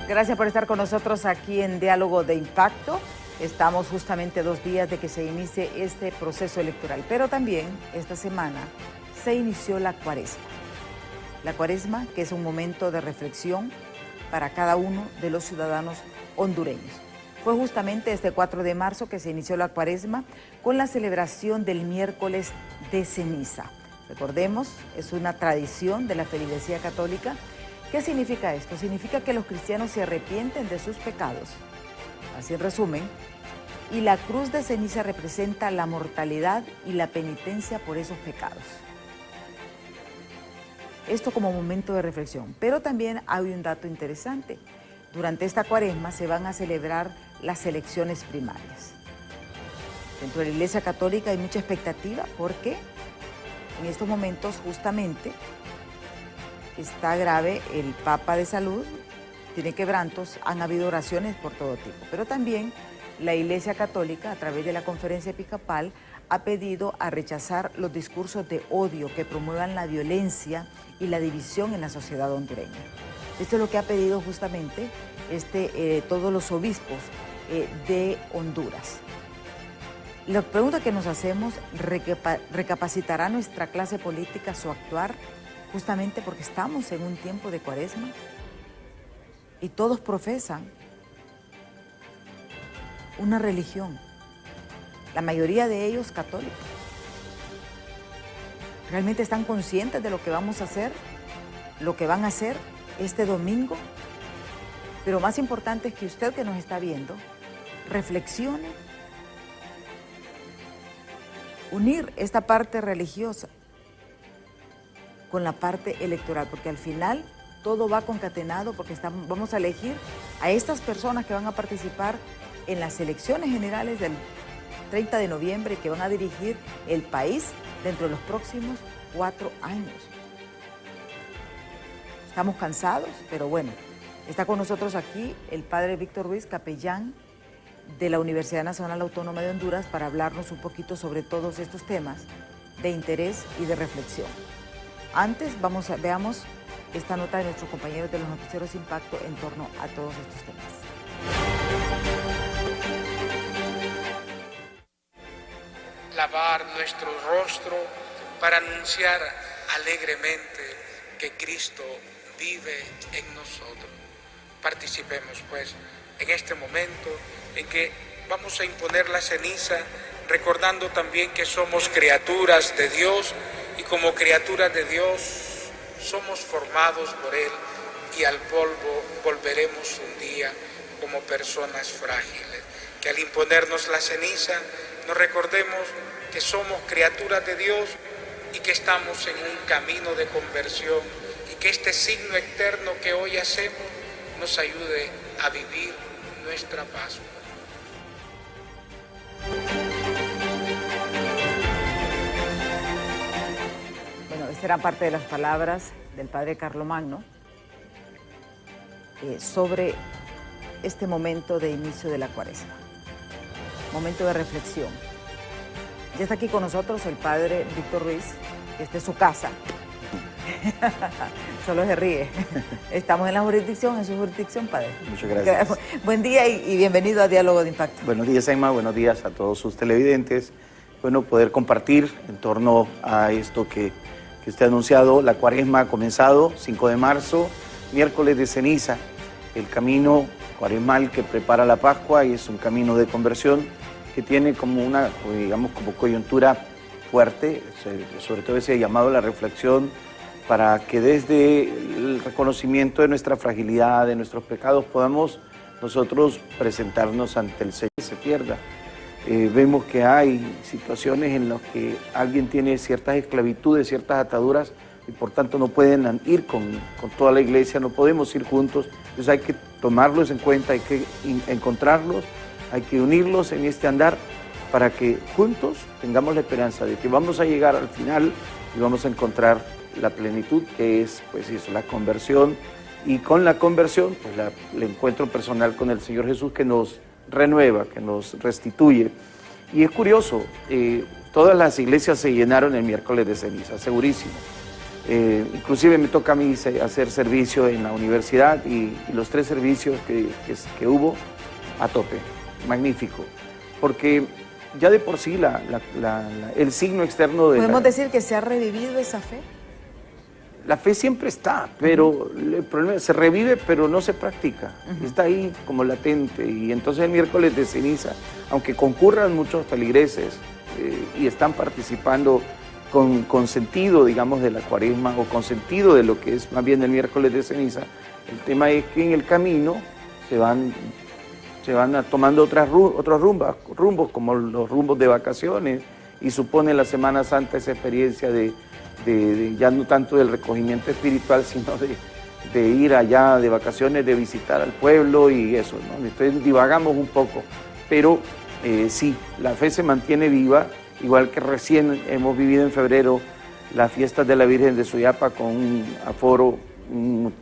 Gracias por estar con nosotros aquí en Diálogo de Impacto. Estamos justamente 2 días de que se inicie este proceso electoral, pero también esta semana se inició la Cuaresma. La Cuaresma, que es un momento de reflexión para cada uno de los ciudadanos hondureños. Fue justamente este 4 de marzo que se inició la Cuaresma con la celebración del miércoles de ceniza. Recordemos, es una tradición de la feligresía católica. ¿Qué significa esto? Significa que los cristianos se arrepienten de sus pecados, así en resumen, y la cruz de ceniza representa la mortalidad y la penitencia por esos pecados. Esto como momento de reflexión, pero también hay un dato interesante. Durante esta Cuaresma se van a celebrar las elecciones primarias. Dentro de la Iglesia Católica hay mucha expectativa porque en estos momentos justamente está grave el Papa de Salud, tiene quebrantos, han habido oraciones por todo tipo, pero también la Iglesia Católica, a través de la Conferencia Episcopal, ha pedido a rechazar los discursos de odio que promuevan la violencia y la división en la sociedad hondureña. Esto es lo que ha pedido justamente todos los obispos de Honduras. La pregunta que nos hacemos, ¿recapacitará nuestra clase política su actuar? Justamente porque estamos en un tiempo de Cuaresma y todos profesan una religión, la mayoría de ellos católicos. ¿Realmente están conscientes de lo que vamos a hacer, lo que van a hacer este domingo? Pero más importante es que usted que nos está viendo, reflexione, unir esta parte religiosa con la parte electoral, porque al final todo va concatenado, porque vamos a elegir a estas personas que van a participar en las elecciones generales del 30 de noviembre y que van a dirigir el país dentro de los próximos 4 años. Estamos cansados, pero bueno, está con nosotros aquí el padre Víctor Ruiz, capellán de la Universidad Nacional Autónoma de Honduras, para hablarnos un poquito sobre todos estos temas de interés y de reflexión. Antes, veamos esta nota de nuestros compañeros de los noticieros Impacto en torno a todos estos temas. Lavar nuestro rostro para anunciar alegremente que Cristo vive en nosotros. Participemos, pues, en este momento en que vamos a imponer la ceniza, recordando también que somos criaturas de Dios y como criaturas de Dios somos formados por Él y al polvo volveremos un día como personas frágiles. Que al imponernos la ceniza nos recordemos que somos criaturas de Dios y que estamos en un camino de conversión y que este signo eterno que hoy hacemos nos ayude a vivir nuestra Pascua. Bueno, esta era parte de las palabras del padre Carlomagno sobre este momento de inicio de la Cuaresma, momento de reflexión. Ya está aquí con nosotros el padre Víctor Ruiz, que esta es su casa. Solo se ríe. Estamos en la jurisdicción, en su jurisdicción, padre. Muchas gracias. Buen día y bienvenido a Diálogo de Impacto. Buenos días, Emma. Buenos días a todos sus televidentes. Bueno, poder compartir en torno a esto que usted ha anunciado. La Cuaresma ha comenzado, 5 de marzo, miércoles de ceniza. El camino cuaresmal que prepara la Pascua y es un camino de conversión que tiene como una, digamos, como coyuntura fuerte, sobre todo ese llamado a la reflexión, para que desde el reconocimiento de nuestra fragilidad, de nuestros pecados, podamos nosotros presentarnos ante el Señor y se pierda. Vemos que hay situaciones en las que alguien tiene ciertas esclavitudes, ciertas ataduras, y por tanto no pueden ir con toda la iglesia, no podemos ir juntos. Entonces hay que tomarlos en cuenta, hay que encontrarlos, hay que unirlos en este andar para que juntos tengamos la esperanza de que vamos a llegar al final y vamos a encontrar la plenitud, que es pues eso, la conversión, y con la conversión pues el encuentro personal con el Señor Jesús, que nos renueva, que nos restituye. Y es curioso, todas las iglesias se llenaron el miércoles de ceniza, segurísimo. Inclusive me toca a mí hacer servicio en la universidad y los 3 servicios que hubo, a tope, magnífico. Porque ya de por sí el signo externo de... ¿Podemos decir que se ha revivido esa fe? La fe siempre está, pero el problema es que se revive, pero no se practica. Está ahí como latente. Y entonces el miércoles de ceniza, aunque concurran muchos feligreses y están participando con sentido, digamos, de la cuaresma o con sentido de lo que es más bien el miércoles de ceniza, el tema es que en el camino se van tomando otros rumbos, como los rumbos de vacaciones, y supone la Semana Santa esa experiencia de ya no tanto del recogimiento espiritual, sino de ir allá de vacaciones, de visitar al pueblo y eso, ¿no? Entonces divagamos un poco, pero sí, la fe se mantiene viva, igual que recién hemos vivido en febrero las fiestas de la Virgen de Suyapa con un aforo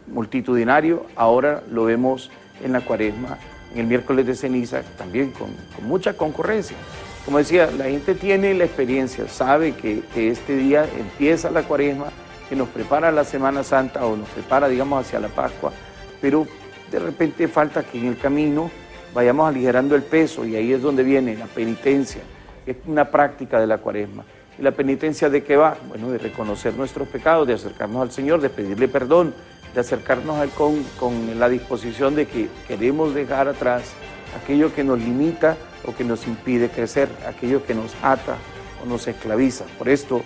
multitudinario, ahora lo vemos en la cuaresma, en el miércoles de ceniza, también con mucha concurrencia. Como decía, la gente tiene la experiencia, sabe que este día empieza la cuaresma, que nos prepara la Semana Santa o nos prepara, digamos, hacia la Pascua, pero de repente falta que en el camino vayamos aligerando el peso y ahí es donde viene la penitencia, que es una práctica de la cuaresma. ¿Y la penitencia de qué va? Bueno, de reconocer nuestros pecados, de acercarnos al Señor, de pedirle perdón, de acercarnos a Él con la disposición de que queremos dejar atrás aquello que nos limita o que nos impide crecer, aquello que nos ata o nos esclaviza. Por esto,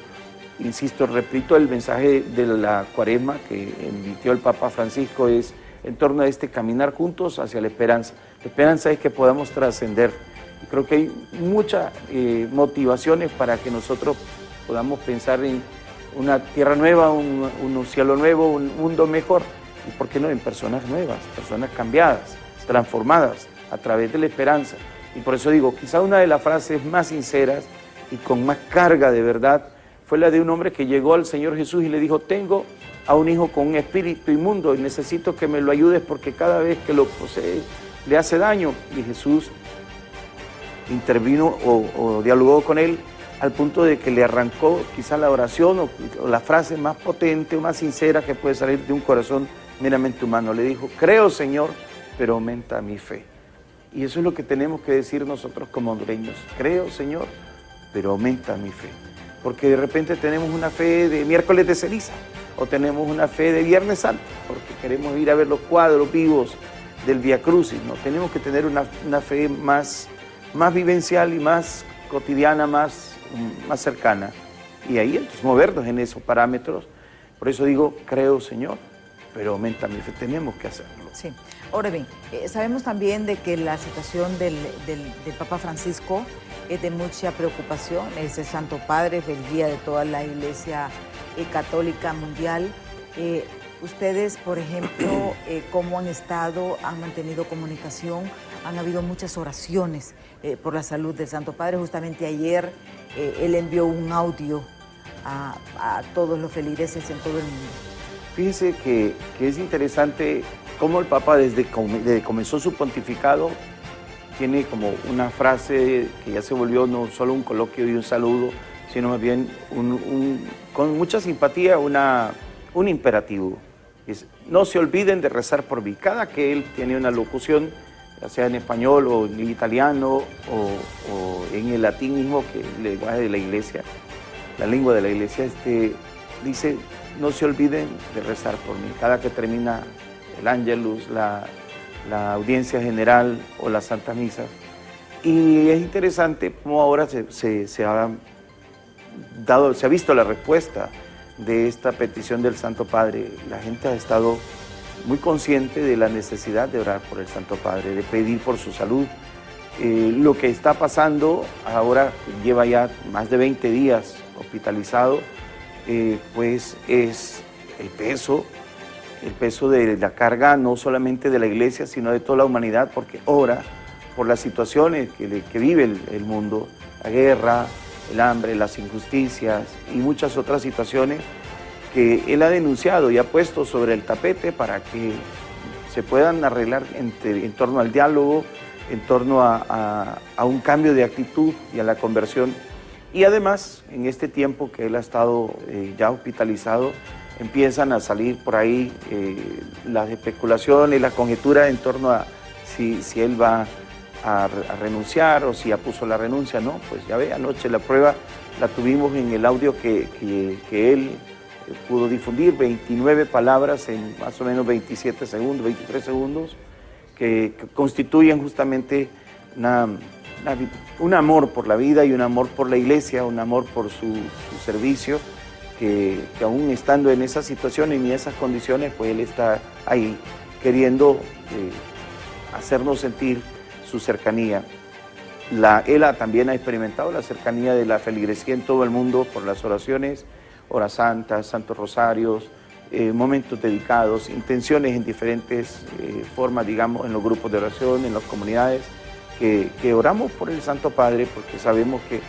insisto, repito, el mensaje de la cuaresma que emitió el Papa Francisco es en torno a este caminar juntos hacia la esperanza. La esperanza es que podamos trascender. Y creo que hay muchas motivaciones para que nosotros podamos pensar en una tierra nueva, un cielo nuevo, un mundo mejor. Y por qué no, en personas nuevas, personas cambiadas, transformadas a través de la esperanza. Y por eso digo, quizá una de las frases más sinceras y con más carga de verdad fue la de un hombre que llegó al Señor Jesús y le dijo: tengo a un hijo con un espíritu inmundo y necesito que me lo ayudes porque cada vez que lo posee le hace daño. Y Jesús intervino o dialogó con él al punto de que le arrancó quizá la oración o la frase más potente o más sincera que puede salir de un corazón meramente humano. Le dijo: creo, Señor, pero aumenta mi fe. Y eso es lo que tenemos que decir nosotros como hondureños: creo, Señor, pero aumenta mi fe. Porque de repente tenemos una fe de miércoles de ceniza o tenemos una fe de Viernes Santo, porque queremos ir a ver los cuadros vivos del Vía Crucis, ¿no? Tenemos que tener una fe más vivencial y más cotidiana, más cercana. Y ahí entonces movernos en esos parámetros. Por eso digo, creo, Señor, pero aumenta mi fe. Tenemos que hacerlo. Sí. Ahora bien, sabemos también de que la situación del Papa Francisco es de mucha preocupación. Es el Santo Padre, es el guía de toda la Iglesia Católica Mundial. Ustedes, por ejemplo, ¿cómo han estado? ¿Han mantenido comunicación? Han habido muchas oraciones por la salud del Santo Padre. Justamente ayer él envió un audio a todos los feligreses en todo el mundo. Fíjense que es interesante cómo el Papa desde que comenzó su pontificado tiene como una frase que ya se volvió no solo un coloquio y un saludo, sino más bien con mucha simpatía un imperativo. Es: no se olviden de rezar por mí. Cada que él tiene una locución, ya sea en español o en italiano o en el latín mismo, que es el lenguaje de la iglesia, la lengua de la iglesia, dice: no se olviden de rezar por mí. Cada que termina el Ángelus, la audiencia general o la Santa Misa. Y es interesante cómo ahora se ha visto la respuesta de esta petición del Santo Padre. La gente ha estado muy consciente de la necesidad de orar por el Santo Padre, de pedir por su salud. Lo que está pasando ahora, lleva ya más de 20 días hospitalizado, pues es el peso de la carga no solamente de la iglesia, sino de toda la humanidad, porque ora por las situaciones que vive el mundo, la guerra, el hambre, las injusticias y muchas otras situaciones que él ha denunciado y ha puesto sobre el tapete para que se puedan arreglar en torno al diálogo en torno a un cambio de actitud y a la conversión. Y además, en este tiempo que él ha estado ya hospitalizado, empiezan a salir por ahí las especulaciones, las conjeturas en torno a si él va a renunciar o si ya puso la renuncia. No, pues ya ve, anoche la prueba la tuvimos en el audio que él pudo difundir, 29 palabras en más o menos 27 segundos, 23 segundos, que constituyen justamente un amor por la vida y un amor por la iglesia, un amor por su servicio, que aún estando en esa situación y en esas condiciones, pues él está ahí queriendo hacernos sentir su cercanía. Él también ha experimentado la cercanía de la feligresía en todo el mundo por las oraciones, horas santas, santos rosarios, momentos dedicados, intenciones en diferentes formas, digamos, en los grupos de oración, en las comunidades, que oramos por el Santo Padre, porque sabemos que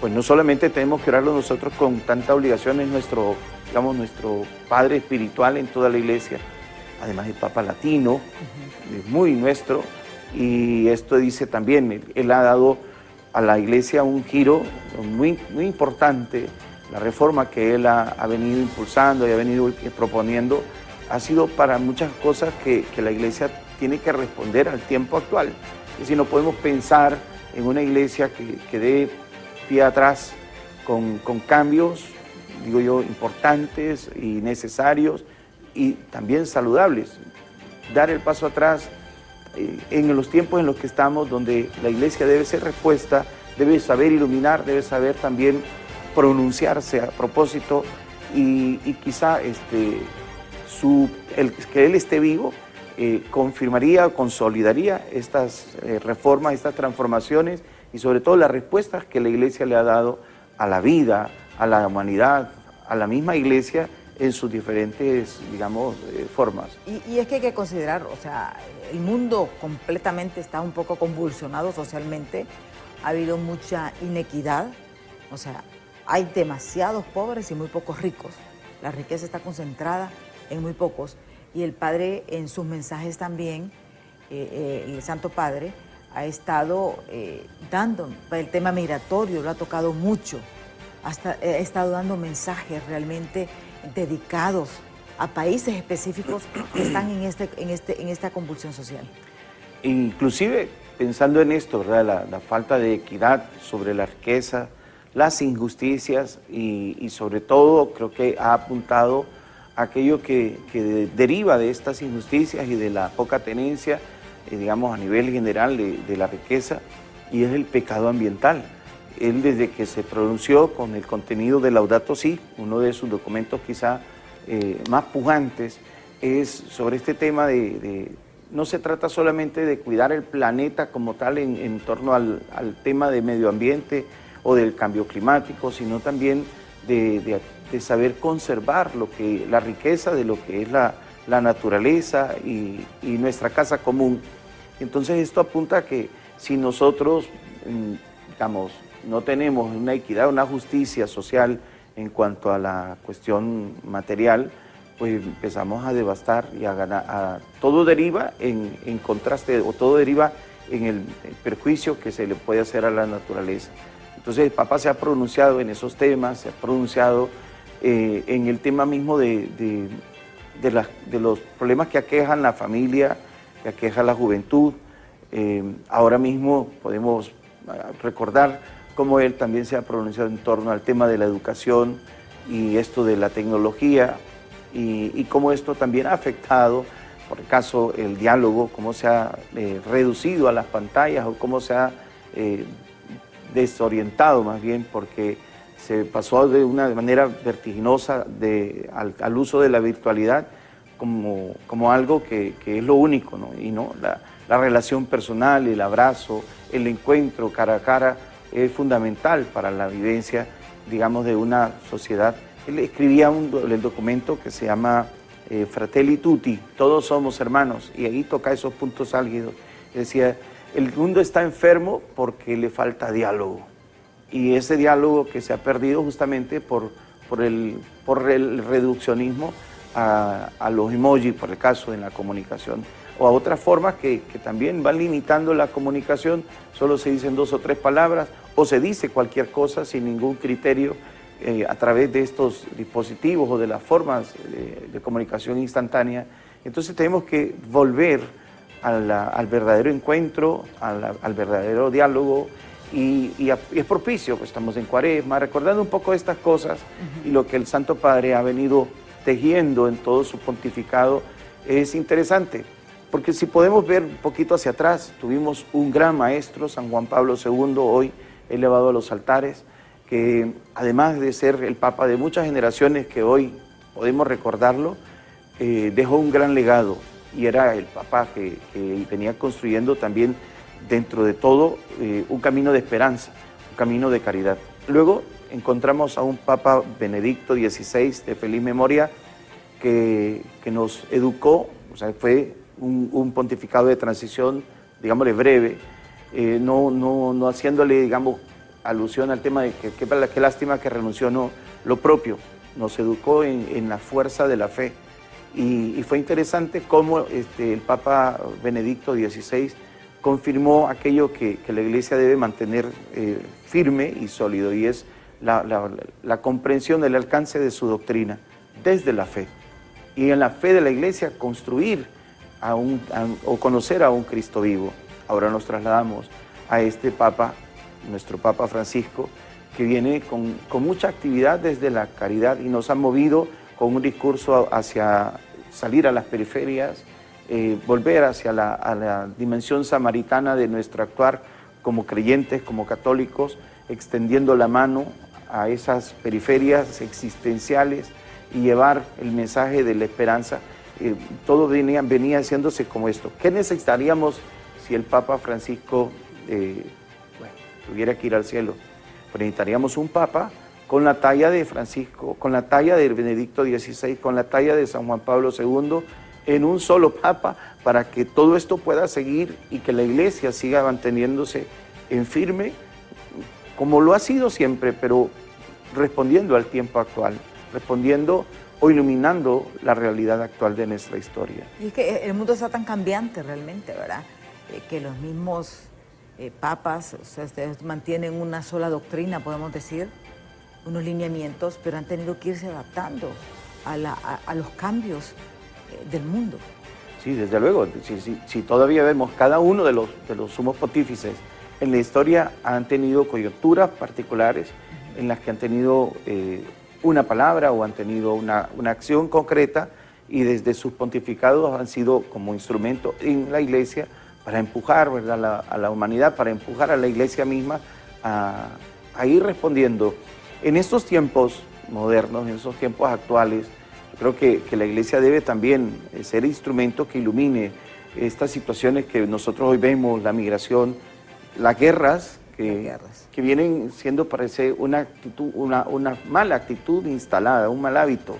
pues no solamente tenemos que orarlo nosotros con tanta obligación, es nuestro Padre espiritual en toda la iglesia, además el Papa latino, es muy nuestro, y esto dice también, él ha dado a la iglesia un giro muy, muy importante. La reforma que él ha venido impulsando y ha venido proponiendo ha sido para muchas cosas que la iglesia tiene que responder al tiempo actual. Es decir, no podemos pensar en una iglesia que dé pie atrás con cambios, digo yo, importantes y necesarios y también saludables. Dar el paso atrás en los tiempos en los que estamos, donde la iglesia debe ser respuesta, debe saber iluminar, debe saber también pronunciarse a propósito y quizá que él esté vivo confirmaría, consolidaría estas reformas, estas transformaciones y sobre todo las respuestas que la iglesia le ha dado a la vida, a la humanidad, a la misma iglesia en sus diferentes, digamos, formas. Y es que hay que considerar, o sea, el mundo completamente está un poco convulsionado socialmente, ha habido mucha inequidad, o sea, hay demasiados pobres y muy pocos ricos. La riqueza está concentrada en muy pocos. Y el Padre en sus mensajes también, el Santo Padre, ha estado dando, el tema migratorio lo ha tocado mucho. Ha estado dando mensajes realmente dedicados a países específicos que están en esta convulsión social. Inclusive pensando en esto, ¿verdad? La falta de equidad sobre la riqueza, las injusticias y sobre todo creo que ha apuntado a aquello que deriva de estas injusticias y de la poca tenencia, digamos a nivel general de la riqueza, y es el pecado ambiental. Él desde que se pronunció con el contenido de Laudato Si, uno de sus documentos quizá más pujantes, es sobre este tema no se trata solamente de cuidar el planeta como tal en torno al tema de medio ambiente o del cambio climático, sino también de saber conservar la riqueza de lo que es la naturaleza y nuestra casa común. Entonces esto apunta a que si nosotros, digamos, no tenemos una equidad, una justicia social en cuanto a la cuestión material, pues empezamos a devastar y a ganar. Todo deriva en contraste, o todo deriva en el perjuicio que se le puede hacer a la naturaleza. Entonces el Papa se ha pronunciado en esos temas, se ha pronunciado en el tema mismo de los problemas que aquejan la familia, que aquejan la juventud. Ahora mismo podemos recordar cómo él también se ha pronunciado en torno al tema de la educación y esto de la tecnología y cómo esto también ha afectado, por el caso, el diálogo, cómo se ha reducido a las pantallas o cómo se ha desorientado más bien, porque se pasó de una manera vertiginosa al uso de la virtualidad como algo que es lo único, ¿no? Y no, la relación personal, el abrazo, el encuentro cara a cara es fundamental para la vivencia, digamos, de una sociedad. Él escribía el documento que se llama Fratelli Tutti, todos somos hermanos, y ahí toca esos puntos álgidos. Decía, el mundo está enfermo porque le falta diálogo, y ese diálogo que se ha perdido justamente por el reduccionismo a los emojis, por el caso de la comunicación. o a otras formas que también van limitando la comunicación, solo se dicen 2 o 3 palabras, o se dice cualquier cosa sin ningún criterio a través de estos dispositivos o de las formas de comunicación instantánea. Entonces tenemos que volver al verdadero encuentro, al verdadero diálogo, y es propicio, pues estamos en Cuaresma, recordando un poco estas cosas y lo que el Santo Padre ha venido tejiendo en todo su pontificado. Es interesante, porque si podemos ver un poquito hacia atrás, tuvimos un gran maestro, San Juan Pablo II, hoy elevado a los altares, que además de ser el Papa de muchas generaciones que hoy podemos recordarlo, dejó un gran legado, y era el Papa que venía construyendo también dentro de todo un camino de esperanza, un camino de caridad. Luego encontramos a un Papa Benedicto XVI de feliz memoria que nos educó, o sea, fue un pontificado de transición, digámosle breve, no haciéndole, digamos, alusión al tema de que qué lástima que renunció, no, lo propio, nos educó en la fuerza de la fe. Y fue interesante cómo el Papa Benedicto XVI confirmó aquello que la Iglesia debe mantener firme y sólido, y es la comprensión del alcance de su doctrina desde la fe. Y en la fe de la Iglesia construir o conocer a un Cristo vivo. Ahora nos trasladamos a este Papa, nuestro Papa Francisco, que viene con mucha actividad desde la caridad y nos ha movido con un discurso hacia salir a las periferias, volver hacia la dimensión samaritana de nuestro actuar como creyentes, como católicos, extendiendo la mano a esas periferias existenciales y llevar el mensaje de la esperanza. Todo venía haciéndose como esto. ¿Qué necesitaríamos si el Papa Francisco tuviera que ir al cielo? Pues necesitaríamos un Papa con la talla de Francisco, con la talla de Benedicto XVI, con la talla de San Juan Pablo II, en un solo Papa, para que todo esto pueda seguir y que la Iglesia siga manteniéndose en firme, como lo ha sido siempre, pero respondiendo al tiempo actual, respondiendo o iluminando la realidad actual de nuestra historia. Y es que el mundo está tan cambiante realmente, ¿verdad? Que los mismos papas, o sea, mantienen una sola doctrina, podemos decir, unos lineamientos, pero han tenido que irse adaptando a los cambios del mundo. Sí, desde luego. Si todavía vemos cada uno de los sumos pontífices en la historia han tenido coyunturas particulares en las que han tenido una palabra o han tenido una acción concreta, y desde sus pontificados han sido como instrumento en la Iglesia para empujar, ¿verdad?, a la humanidad, para empujar a la Iglesia misma a ir respondiendo. En estos tiempos modernos, en estos tiempos actuales, creo que la Iglesia debe también ser instrumento que ilumine estas situaciones que nosotros hoy vemos, la migración, las guerras, que vienen siendo, parece, una mala actitud instalada, un mal hábito.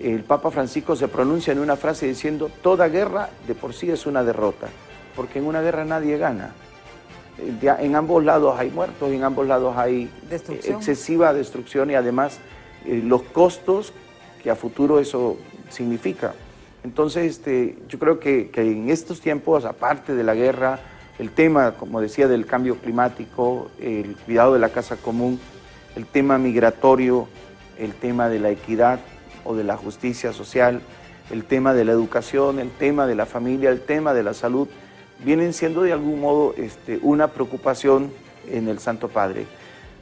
El Papa Francisco se pronuncia en una frase diciendo: toda guerra de por sí es una derrota, porque en una guerra nadie gana. En ambos lados hay muertos, en ambos lados hay excesiva destrucción, y además los costos que a futuro eso significa. Entonces, yo creo que en estos tiempos, aparte de la guerra, el tema, como decía, del cambio climático, el cuidado de la casa común, el tema migratorio, el tema de la equidad o de la justicia social, el tema de la educación, el tema de la familia, el tema de la salud, vienen siendo de algún modo una preocupación en el Santo Padre.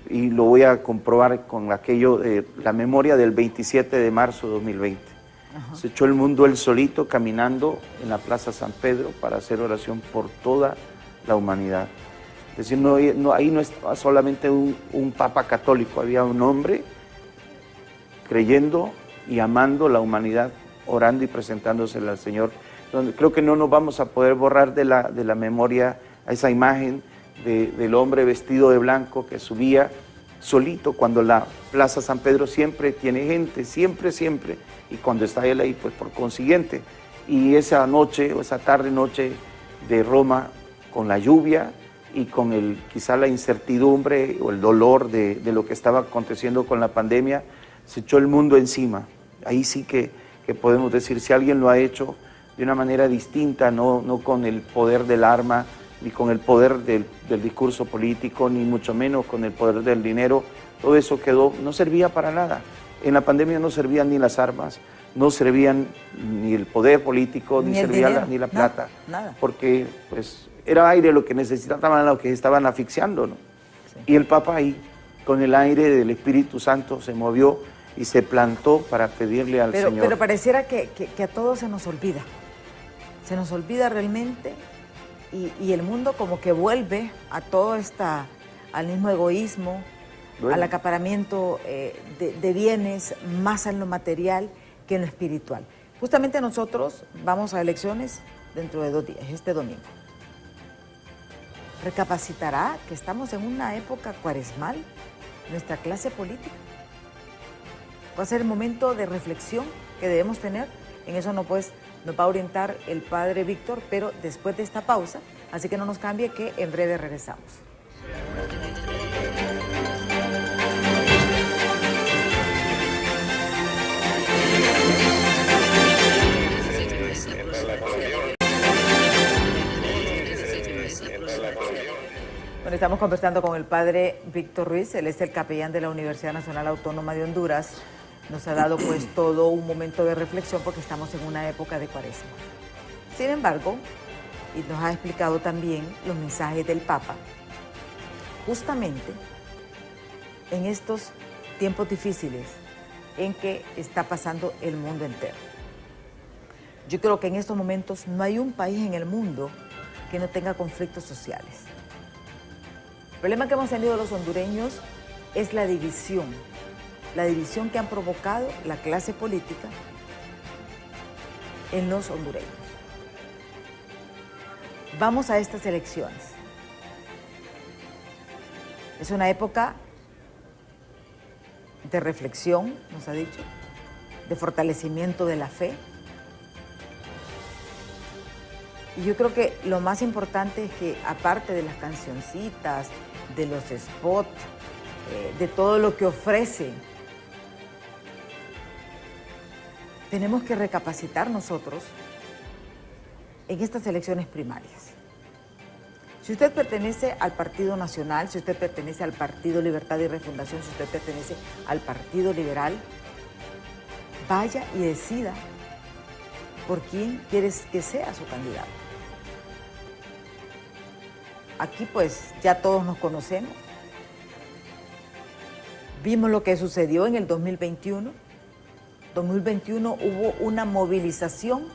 Y lo voy a comprobar con aquello de la memoria del 27 de marzo de 2020. Ajá. Se echó el mundo él solito caminando en la Plaza San Pedro para hacer oración por toda la humanidad. Es decir, ahí no estaba solamente un Papa católico, había un hombre creyendo y amando la humanidad, orando y presentándosela al Señor. Entonces, creo que no nos vamos a poder borrar de la memoria a esa imagen del hombre vestido de blanco que subía solito, cuando la Plaza San Pedro siempre tiene gente, siempre, y cuando está él ahí, pues por consiguiente. Y esa noche, o esa tarde-noche de Roma, con la lluvia y con quizá la incertidumbre o el dolor de lo que estaba aconteciendo con la pandemia, se echó el mundo encima. Ahí sí que podemos decir, si alguien lo ha hecho, de una manera distinta, no con el poder del arma, ni con el poder del discurso político, ni mucho menos con el poder del dinero. Todo eso quedó, no servía para nada. En la pandemia no servían ni las armas, no servían ni el poder político, ni servía ni la plata. Nada. Porque pues era aire lo que necesitaban los que estaban asfixiando, ¿no? Sí. Y el Papa ahí, con el aire del Espíritu Santo, se movió y se plantó para pedirle al Señor. Pero pareciera que a todos se nos olvida. Se nos olvida realmente y el mundo como que vuelve a todo al mismo egoísmo, bueno, al acaparamiento de bienes, más en lo material que en lo espiritual. Justamente nosotros vamos a elecciones dentro de 2 días, este domingo. ¿Recapacitará que estamos en una época cuaresmal nuestra clase política? Va a ser el momento de reflexión que debemos tener. En eso nos va a orientar el padre Víctor, pero después de esta pausa, así que no nos cambie, que en breve regresamos. Bueno, estamos conversando con el padre Víctor Ruiz, él es el capellán de la Universidad Nacional Autónoma de Honduras. Nos ha dado pues todo un momento de reflexión porque estamos en una época de cuaresma. Sin embargo, y nos ha explicado también los mensajes del Papa, justamente en estos tiempos difíciles en que está pasando el mundo entero. Yo creo que en estos momentos no hay un país en el mundo que no tenga conflictos sociales. El problema que hemos tenido los hondureños es la división que han provocado la clase política en los hondureños. Vamos a estas elecciones. Es una época de reflexión, nos ha dicho, de fortalecimiento de la fe. Y yo creo que lo más importante es que, aparte de las cancioncitas, de los spots, de todo lo que ofrece, tenemos que recapacitar nosotros en estas elecciones primarias. Si usted pertenece al Partido Nacional, si usted pertenece al Partido Libertad y Refundación, si usted pertenece al Partido Liberal, vaya y decida por quién quiere que sea su candidato. Aquí pues ya todos nos conocemos. Vimos lo que sucedió en el 2021. 2021 hubo una movilización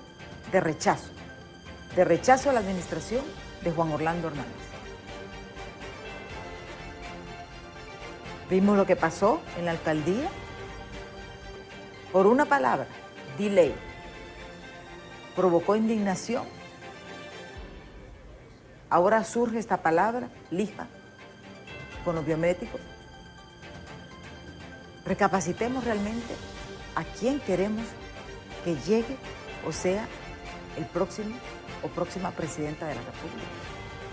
de rechazo a la administración de Juan Orlando Hernández. Vimos lo que pasó en la alcaldía por una palabra, delay. Provocó indignación. Ahora surge esta palabra, lija, con los biométricos. Recapacitemos realmente a quién queremos que llegue o sea el próximo o próxima presidenta de la República.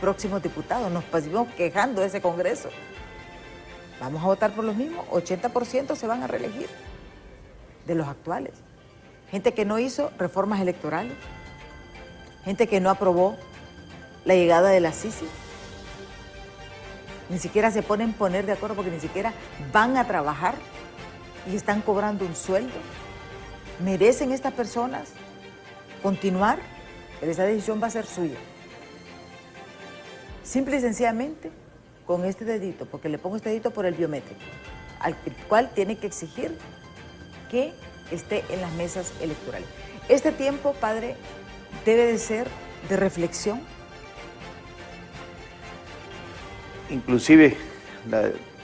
Próximos diputados, nos seguimos quejando de ese Congreso. Vamos a votar por los mismos, 80% se van a reelegir de los actuales. Gente que no hizo reformas electorales, gente que no aprobó la llegada de la Sisi, ni siquiera se poner de acuerdo porque ni siquiera van a trabajar y están cobrando un sueldo. ¿Merecen estas personas continuar? Pero esa decisión va a ser suya. Simple y sencillamente con este dedito, porque le pongo este dedito por el biométrico, al cual tiene que exigir que esté en las mesas electorales. Este tiempo, padre, debe de ser de reflexión. Inclusive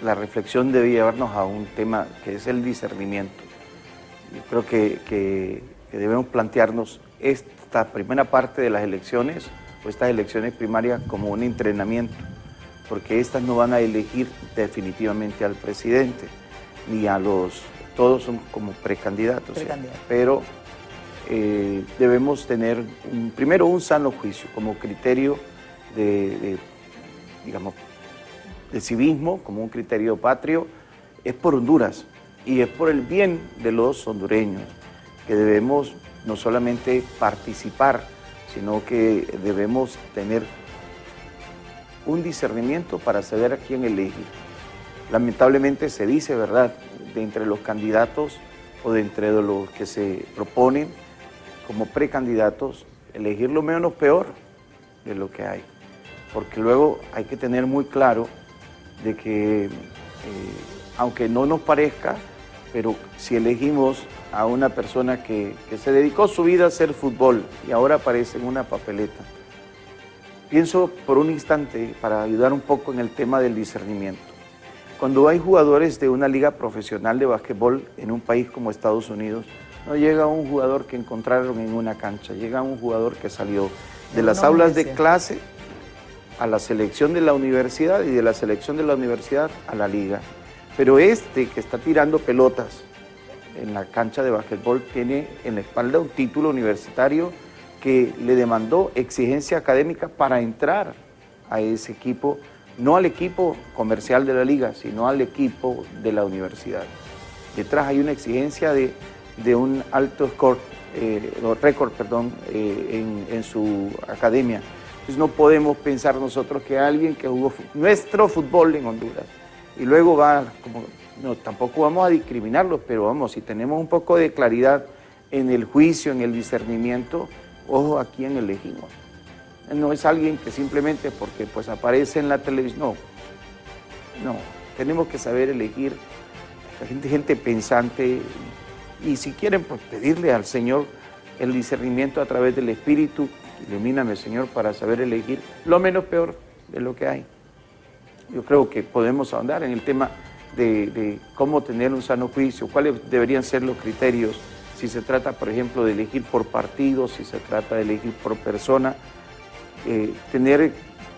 la reflexión debe llevarnos a un tema que es el discernimiento. Yo creo que debemos plantearnos esta primera parte de las elecciones o estas elecciones primarias como un entrenamiento, porque estas no van a elegir definitivamente al presidente, ni a todos son como precandidatos. Pero debemos tener primero un sano juicio como criterio digamos, de civismo, como un criterio patrio. Es por Honduras y es por el bien de los hondureños que debemos no solamente participar, sino que debemos tener un discernimiento para saber a quién elegir. Lamentablemente se dice, ¿verdad?, de entre los candidatos o de entre los que se proponen como precandidatos, elegir lo menos peor de lo que hay. Porque luego hay que tener muy claro de que, aunque no nos parezca, pero si elegimos a una persona que se dedicó su vida a hacer fútbol y ahora aparece en una papeleta, pienso por un instante para ayudar un poco en el tema del discernimiento. Cuando hay jugadores de una liga profesional de básquetbol en un país como Estados Unidos, no llega un jugador que encontraron en una cancha, llega un jugador que salió de las aulas de clase a la selección de la universidad y de la selección de la universidad a la liga. Pero este que está tirando pelotas en la cancha de básquetbol tiene en la espalda un título universitario que le demandó exigencia académica para entrar a ese equipo, no al equipo comercial de la liga, sino al equipo de la universidad. Detrás hay una exigencia de un alto récord en su academia. Entonces no podemos pensar nosotros que alguien que jugó nuestro fútbol en Honduras y luego va, como, no, tampoco vamos a discriminarlos, pero vamos, si tenemos un poco de claridad en el juicio, en el discernimiento, ojo a quién elegimos. No es alguien que simplemente porque pues aparece en la televisión, no, tenemos que saber elegir gente pensante y si quieren pues pedirle al Señor el discernimiento a través del Espíritu, ilumíname Señor para saber elegir lo menos peor de lo que hay. Yo creo que podemos ahondar en el tema de cómo tener un sano juicio, cuáles deberían ser los criterios, si se trata por ejemplo de elegir por partido, si se trata de elegir por persona. Tener,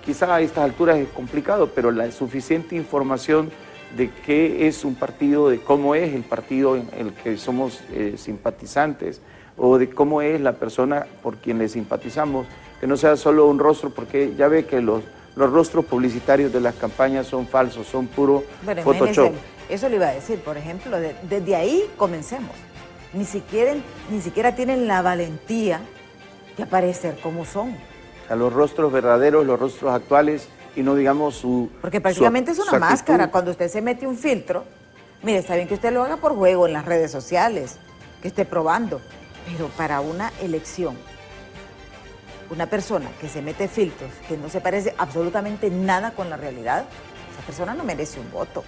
quizá a estas alturas es complicado, pero la suficiente información de qué es un partido, de cómo es el partido en el que somos simpatizantes, o de cómo es la persona por quien le simpatizamos, que no sea solo un rostro, porque ya ve que los rostros publicitarios de las campañas son falsos, son puro Photoshop. Eso le iba a decir, por ejemplo, desde ahí comencemos. Ni siquiera tienen la valentía de aparecer como son. A los rostros verdaderos, los rostros actuales, y no digamos su... Porque prácticamente es una máscara. Cuando usted se mete un filtro, mire, está bien que usted lo haga por juego en las redes sociales, que esté probando, pero para una elección, una persona que se mete filtros, que no se parece absolutamente nada con la realidad, esa persona no merece un voto.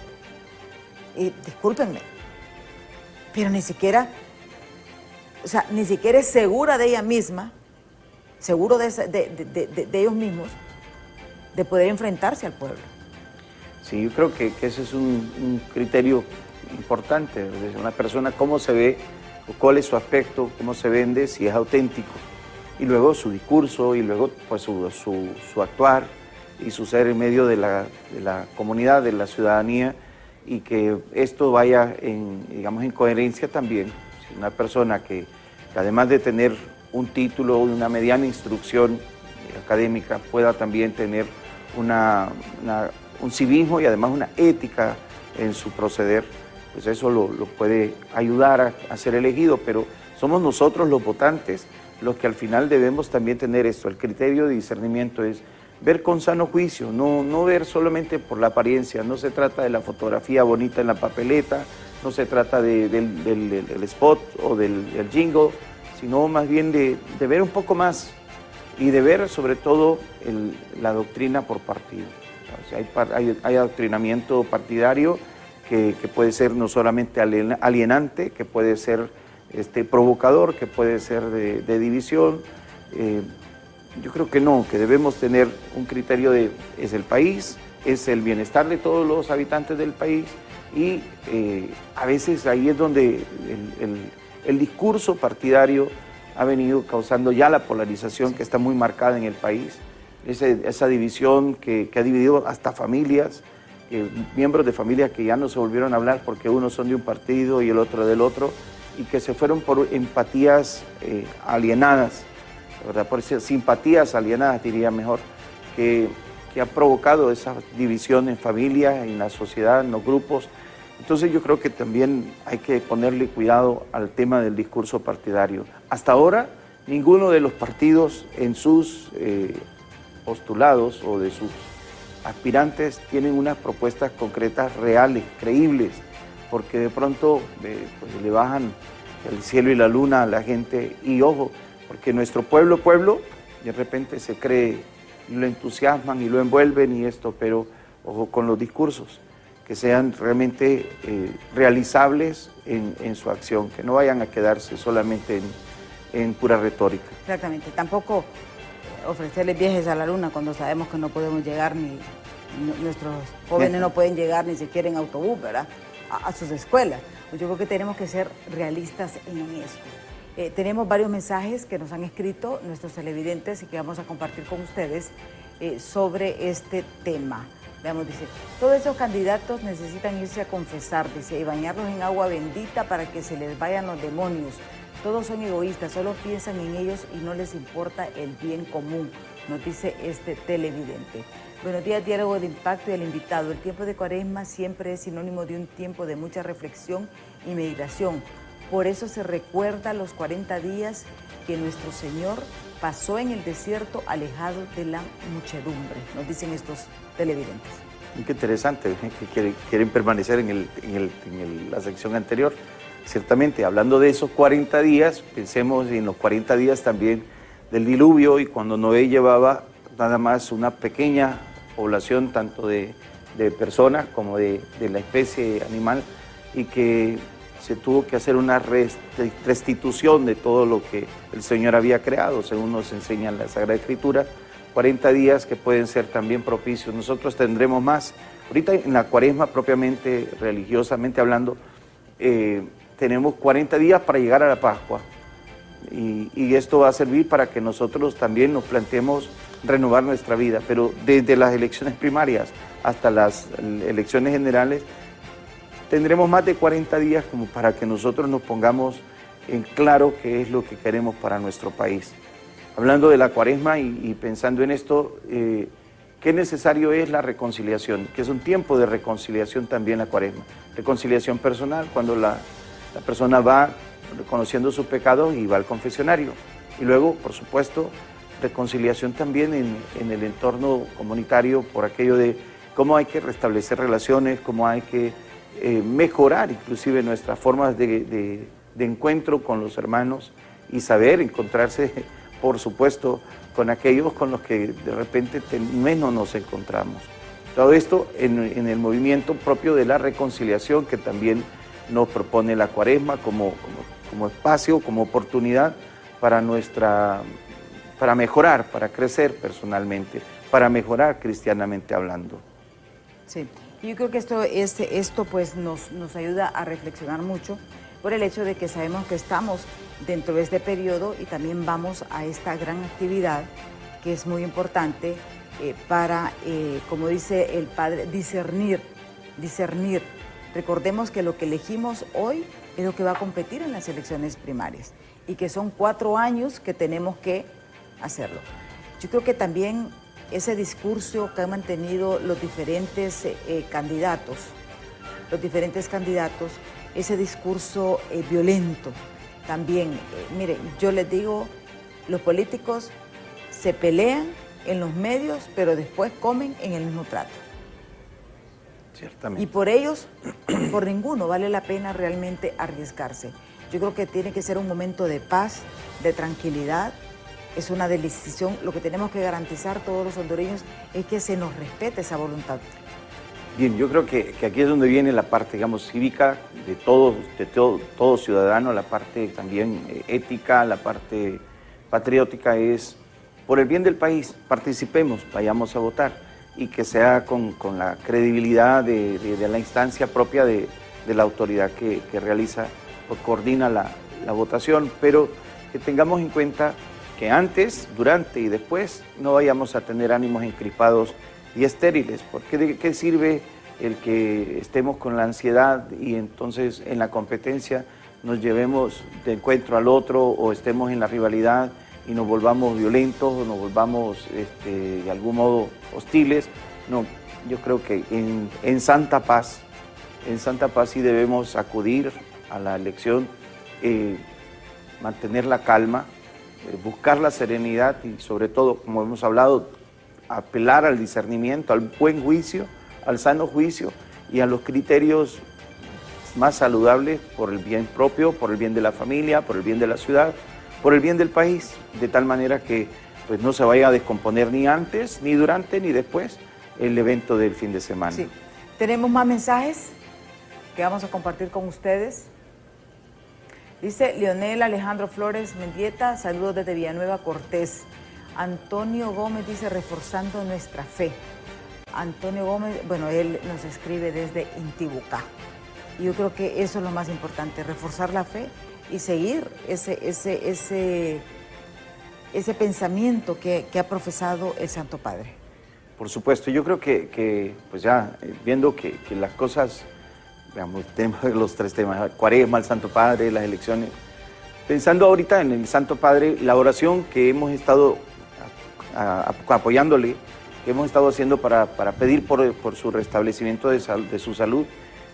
Y discúlpenme, pero ni siquiera es segura de ella misma, seguro de ellos mismos, de poder enfrentarse al pueblo. Sí, yo creo que ese es un criterio importante, de una persona, cómo se ve, cuál es su aspecto, cómo se vende, si es auténtico, y luego su discurso, y luego pues su actuar, y su ser en medio de la comunidad, de la ciudadanía, y que esto vaya en coherencia también. Si una persona que además de tener un título, una mediana instrucción académica, pueda también tener un civismo y además una ética en su proceder, pues eso lo puede ayudar a ser elegido, pero somos nosotros los votantes los que al final debemos también tener esto. El criterio de discernimiento es ver con sano juicio, no ver solamente por la apariencia. No se trata de la fotografía bonita en la papeleta, no se trata del spot o del jingle, sino más bien de ver un poco más y de ver sobre todo la doctrina por partido. O sea, hay adoctrinamiento partidario que puede ser no solamente alienante, que puede ser provocador, que puede ser de división. Yo creo que no, que debemos tener un criterio es el país, es el bienestar de todos los habitantes del país, y a veces ahí es donde el discurso partidario ha venido causando ya la polarización que está muy marcada en el país, esa división que ha dividido hasta familias, miembros de familias que ya no se volvieron a hablar porque unos son de un partido y el otro del otro, y que se fueron por empatías alienadas, ¿verdad? Por simpatías alienadas, diría mejor, que ha provocado esa división en familias, en la sociedad, en los grupos, Entonces yo creo que también hay que ponerle cuidado al tema del discurso partidario. Hasta ahora, ninguno de los partidos en sus postulados o de sus aspirantes tienen unas propuestas concretas, reales, creíbles, porque de pronto pues, le bajan el cielo y la luna a la gente. Y ojo, porque nuestro pueblo, de repente se cree, y lo entusiasman y lo envuelven y esto, pero ojo con los discursos, que sean realmente realizables en su acción, que no vayan a quedarse solamente en pura retórica. Exactamente, tampoco ofrecerles viajes a la luna cuando sabemos que no podemos llegar, nuestros jóvenes no pueden llegar ni siquiera en autobús, ¿verdad?, a sus escuelas. Pues yo creo que tenemos que ser realistas en esto. Tenemos varios mensajes que nos han escrito nuestros televidentes y que vamos a compartir con ustedes sobre este tema. Veamos, dice, todos esos candidatos necesitan irse a confesar, dice, y bañarlos en agua bendita para que se les vayan los demonios. Todos son egoístas, solo piensan en ellos y no les importa el bien común, nos dice este televidente. Buenos días, Diálogo de Impacto y el invitado. El tiempo de Cuaresma siempre es sinónimo de un tiempo de mucha reflexión y meditación. Por eso se recuerda los 40 días que nuestro Señor pasó en el desierto alejado de la muchedumbre, nos dicen estos televidentes. Qué interesante, que quieren permanecer en la sección anterior. Ciertamente, hablando de esos 40 días, pensemos en los 40 días también del diluvio, y cuando Noé llevaba nada más una pequeña población, tanto de personas como de la especie animal, y que se tuvo que hacer una restitución de todo lo que el Señor había creado, según nos enseña la Sagrada Escritura. 40 días que pueden ser también propicios. Nosotros tendremos más. Ahorita en la Cuaresma, propiamente religiosamente hablando, tenemos 40 días para llegar a la Pascua. Y esto va a servir para que nosotros también nos planteemos renovar nuestra vida. Pero desde las elecciones primarias hasta las elecciones generales, tendremos más de 40 días como para que nosotros nos pongamos en claro qué es lo que queremos para nuestro país. Hablando de la Cuaresma y pensando en esto, qué necesario es la reconciliación, que es un tiempo de reconciliación también la Cuaresma. Reconciliación personal, cuando la persona va reconociendo sus pecados y va al confesionario. Y luego, por supuesto, reconciliación también en el entorno comunitario, por aquello de cómo hay que restablecer relaciones, cómo hay que mejorar inclusive nuestras formas de encuentro con los hermanos y saber encontrarse, por supuesto, con aquellos con los que de repente menos nos encontramos. Todo esto en el movimiento propio de la reconciliación que también nos propone la Cuaresma como espacio, como oportunidad para mejorar, para crecer personalmente, para mejorar cristianamente hablando. Sí, yo creo que esto pues nos ayuda a reflexionar mucho por el hecho de que sabemos que estamos dentro de este periodo y también vamos a esta gran actividad que es muy importante para, como dice el Padre, discernir. Recordemos que lo que elegimos hoy es lo que va a competir en las elecciones primarias y que son 4 años que tenemos que hacerlo. Yo creo que también ese discurso que han mantenido los diferentes candidatos, ese discurso violento también. Mire, yo les digo, los políticos se pelean en los medios, pero después comen en el mismo plato. Ciertamente. Y por ellos, por ninguno, vale la pena realmente arriesgarse. Yo creo que tiene que ser un momento de paz, de tranquilidad. Es una decisión. Lo que tenemos que garantizar todos los hondureños es que se nos respete esa voluntad. Bien, yo creo que aquí es donde viene la parte, digamos, cívica de todo ciudadano, la parte también ética, la parte patriótica es por el bien del país. Participemos, vayamos a votar y que sea con la credibilidad de la instancia propia de la autoridad que realiza o coordina la votación, pero que tengamos en cuenta que antes, durante y después no vayamos a tener ánimos encrispados y estériles, porque ¿de qué sirve el que estemos con la ansiedad y entonces en la competencia nos llevemos de encuentro al otro o estemos en la rivalidad y nos volvamos violentos o nos volvamos de algún modo hostiles? No, yo creo que en santa paz, en Santa Paz sí debemos acudir a la elección, mantener la calma, buscar la serenidad y sobre todo, como hemos hablado, apelar al discernimiento, al buen juicio, al sano juicio y a los criterios más saludables por el bien propio, por el bien de la familia, por el bien de la ciudad, por el bien del país, de tal manera que pues, no se vaya a descomponer ni antes, ni durante, ni después el evento del fin de semana. Sí. Tenemos más mensajes que vamos a compartir con ustedes. Dice Leonel Alejandro Flores Mendieta, saludos desde Villanueva Cortés. Antonio Gómez dice, reforzando nuestra fe. Antonio Gómez, bueno, él nos escribe desde Intibucá. Y yo creo que eso es lo más importante, reforzar la fe y seguir ese pensamiento que ha profesado el Santo Padre. Por supuesto, yo creo que pues ya viendo que las cosas, digamos, tenemos los tres temas, Cuaresma, el Santo Padre, las elecciones, pensando ahorita en el Santo Padre, la oración que hemos estado apoyándole, que hemos estado haciendo para pedir por su restablecimiento de su salud,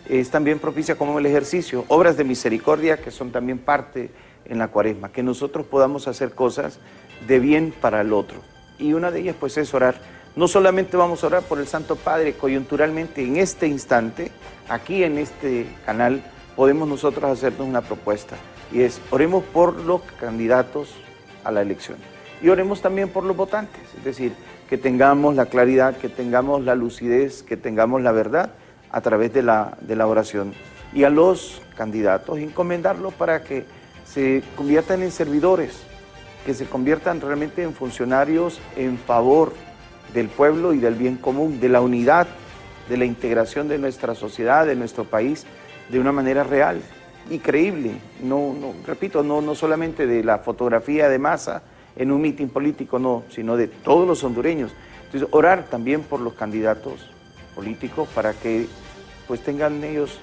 es también propicia como el ejercicio, obras de misericordia que son también parte en la Cuaresma, que nosotros podamos hacer cosas de bien para el otro. Y una de ellas pues es orar. No solamente vamos a orar por el Santo Padre, coyunturalmente en este instante, aquí en este canal, podemos nosotros hacernos una propuesta, y es oremos por los candidatos a la elección. Y oremos también por los votantes, es decir, que tengamos la claridad, que tengamos la lucidez, que tengamos la verdad a través de la oración. Y a los candidatos encomendarlos para que se conviertan en servidores, que se conviertan realmente en funcionarios en favor del pueblo y del bien común, de la unidad, de la integración de nuestra sociedad, de nuestro país, de una manera real y creíble. Repito, no solamente de la fotografía de masa en un mitin político, no, sino de todos los hondureños. Entonces, orar también por los candidatos políticos para que pues tengan ellos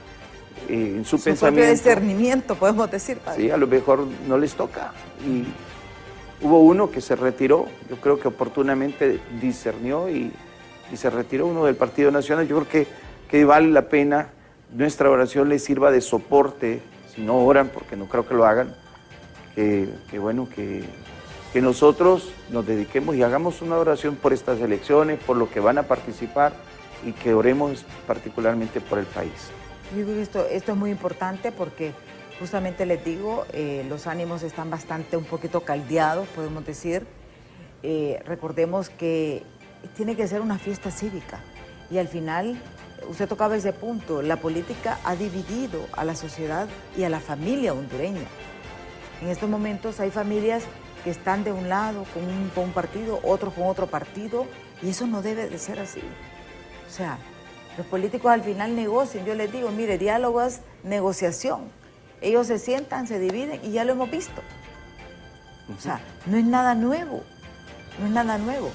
en su pensamiento propio discernimiento, podemos decir, padre. Sí, a lo mejor no les toca. Y hubo uno que se retiró, yo creo que oportunamente discernió y se retiró, uno del Partido Nacional. Yo creo que vale la pena nuestra oración les sirva de soporte, si no oran, porque no creo que lo hagan, que nosotros nos dediquemos y hagamos una oración por estas elecciones, por los que van a participar, y que oremos particularmente por el país. Yo creo que esto es muy importante porque justamente les digo, los ánimos están un poquito caldeados, podemos decir. Recordemos que tiene que ser una fiesta cívica y al final, usted tocaba ese punto, la política ha dividido a la sociedad y a la familia hondureña. En estos momentos hay familias que están de un lado con un partido, otros con otro partido, y eso no debe de ser así. O sea, los políticos al final negocian. Yo les digo, mire, diálogo es negociación. Ellos se sientan, se dividen y ya lo hemos visto. O sea, no es nada nuevo, no es nada nuevo.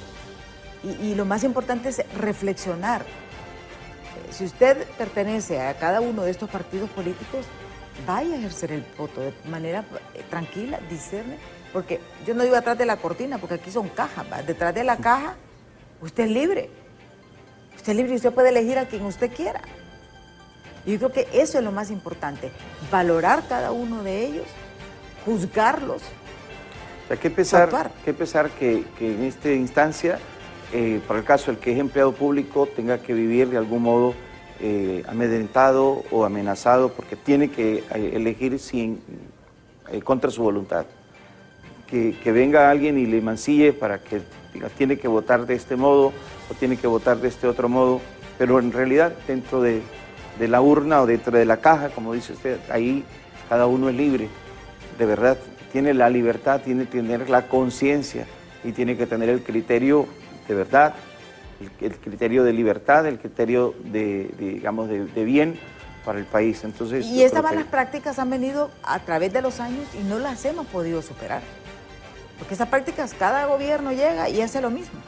Y lo más importante es reflexionar. Si usted pertenece a cada uno de estos partidos políticos, vaya a ejercer el voto de manera tranquila, discerne, porque yo no digo atrás de la cortina, porque aquí son cajas, ¿va? Detrás de la caja usted es libre. Usted es libre y usted puede elegir a quien usted quiera. Y yo creo que eso es lo más importante, valorar cada uno de ellos, juzgarlos. O sea, qué pesar que en esta instancia, por el caso del que es empleado público, tenga que vivir de algún modo amedrentado o amenazado, porque tiene que elegir contra su voluntad. Que venga alguien y le mancille para que diga, tiene que votar de este modo o tiene que votar de este otro modo, pero en realidad dentro de la urna o dentro de la caja, como dice usted, ahí cada uno es libre, de verdad, tiene la libertad, tiene que tener la conciencia y tiene que tener el criterio de verdad, el criterio de libertad, el criterio digamos, de bien para el país. Entonces, y estas malas prácticas han venido a través de los años y no las hemos podido superar. Porque esas prácticas, cada gobierno llega y hace lo mismo.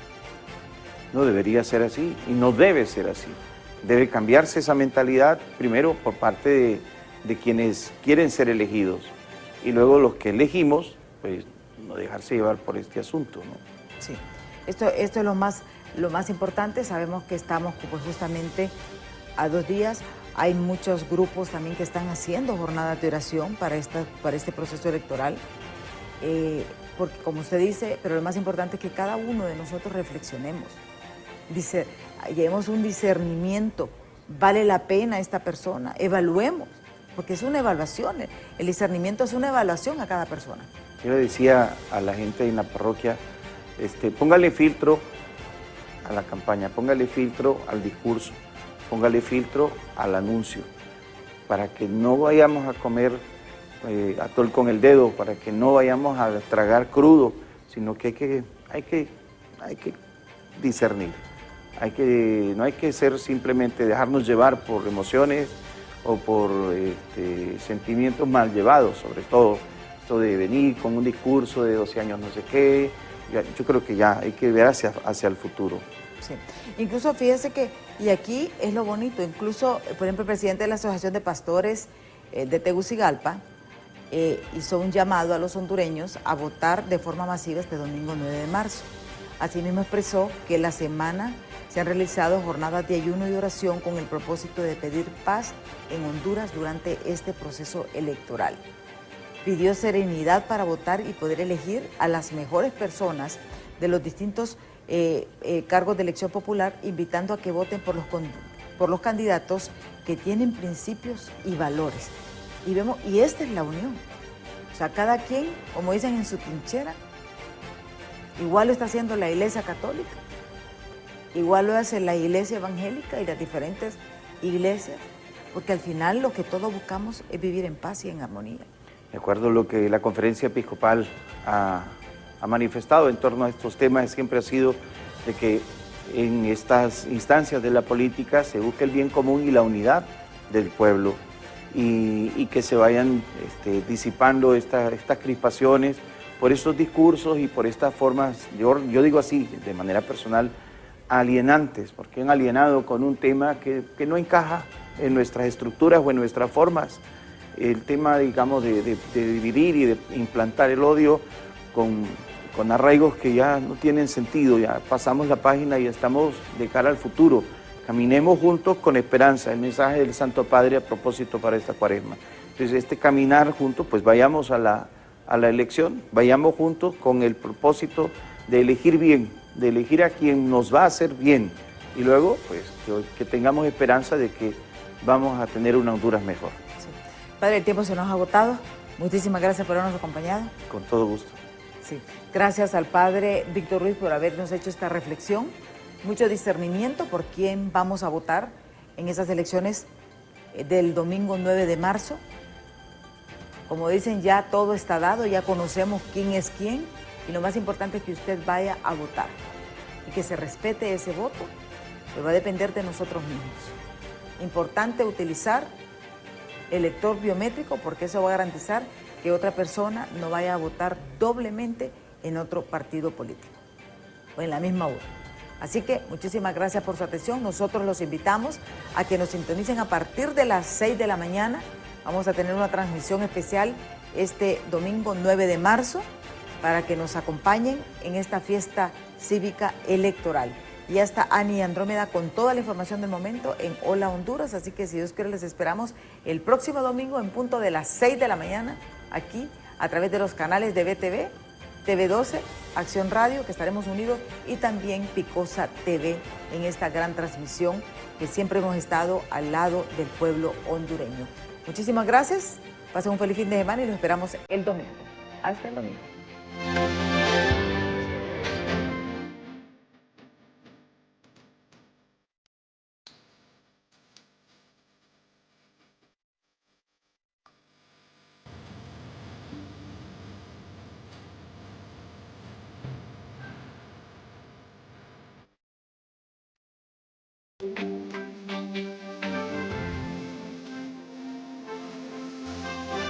No debería ser así y no debe ser así. Debe cambiarse esa mentalidad, primero por parte de quienes quieren ser elegidos y luego los que elegimos, pues no dejarse llevar por este asunto, ¿no? Sí, esto es lo más importante. Sabemos que estamos pues, justamente a 2 días. Hay muchos grupos también que están haciendo jornadas de oración para este proceso electoral, porque como usted dice, pero lo más importante es que cada uno de nosotros reflexionemos, llevemos un discernimiento, ¿vale la pena esta persona? Evaluemos, porque es una evaluación, el discernimiento es una evaluación a cada persona. Yo le decía a la gente en la parroquia, póngale filtro a la campaña, póngale filtro al discurso, póngale filtro al anuncio, para que no vayamos a comer atol con el dedo, para que no vayamos a tragar crudo, sino que hay que discernir. No hay que ser simplemente dejarnos llevar por emociones o por sentimientos mal llevados, sobre todo esto de venir con un discurso de 12 años no sé qué. Yo creo que ya hay que ver hacia el futuro. Sí. Incluso fíjese que, y aquí es lo bonito, incluso, por ejemplo, el presidente de la Asociación de Pastores de Tegucigalpa hizo un llamado a los hondureños a votar de forma masiva este domingo 9 de marzo. Asimismo expresó que la semana se han realizado jornadas de ayuno y oración con el propósito de pedir paz en Honduras durante este proceso electoral. Pidió serenidad para votar y poder elegir a las mejores personas de los distintos cargos de elección popular, invitando a que voten por los candidatos que tienen principios y valores. Y esta es la unión. O sea, cada quien, como dicen, en su trinchera. Igual lo está haciendo la Iglesia Católica, igual lo hace la Iglesia Evangélica y las diferentes iglesias, porque al final lo que todos buscamos es vivir en paz y en armonía. De acuerdo a lo que la Conferencia Episcopal ha manifestado en torno a estos temas, siempre ha sido de que en estas instancias de la política se busque el bien común y la unidad del pueblo y que se vayan disipando estas crispaciones por estos discursos y por estas formas, yo digo así, de manera personal, alienantes, porque han alienado con un tema que no encaja en nuestras estructuras o en nuestras formas. El tema, digamos, de dividir y de implantar el odio con arraigos que ya no tienen sentido, ya pasamos la página y estamos de cara al futuro. Caminemos juntos con esperanza, el mensaje del Santo Padre a propósito para esta Cuaresma. Entonces, caminar juntos, pues vayamos a la elección, vayamos juntos con el propósito de elegir bien, de elegir a quien nos va a hacer bien y luego, pues, que tengamos esperanza de que vamos a tener una Honduras mejor. Sí. Padre, el tiempo se nos ha agotado. Muchísimas gracias por habernos acompañado. Con todo gusto. Sí. Gracias al Padre Víctor Ruiz por habernos hecho esta reflexión. Mucho discernimiento por quién vamos a votar en esas elecciones del domingo 9 de marzo. Como dicen, ya todo está dado, ya conocemos quién es quién y lo más importante es que usted vaya a votar y que se respete ese voto, que va a depender de nosotros mismos. Importante utilizar el lector biométrico porque eso va a garantizar que otra persona no vaya a votar doblemente en otro partido político o en la misma urna. Así que muchísimas gracias por su atención. Nosotros los invitamos a que nos sintonicen a partir de las 6 de la mañana. Vamos a tener una transmisión especial este domingo 9 de marzo para que nos acompañen en esta fiesta cívica electoral. Y ya está Ani Andrómeda con toda la información del momento en Hola Honduras, así que si Dios quiere les esperamos el próximo domingo en punto de las 6 de la mañana, aquí a través de los canales de BTV, TV12, Acción Radio, que estaremos unidos, y también Picosa TV en esta gran transmisión que siempre hemos estado al lado del pueblo hondureño. Muchísimas gracias, pasen un feliz fin de semana y los esperamos el domingo. Hasta el domingo.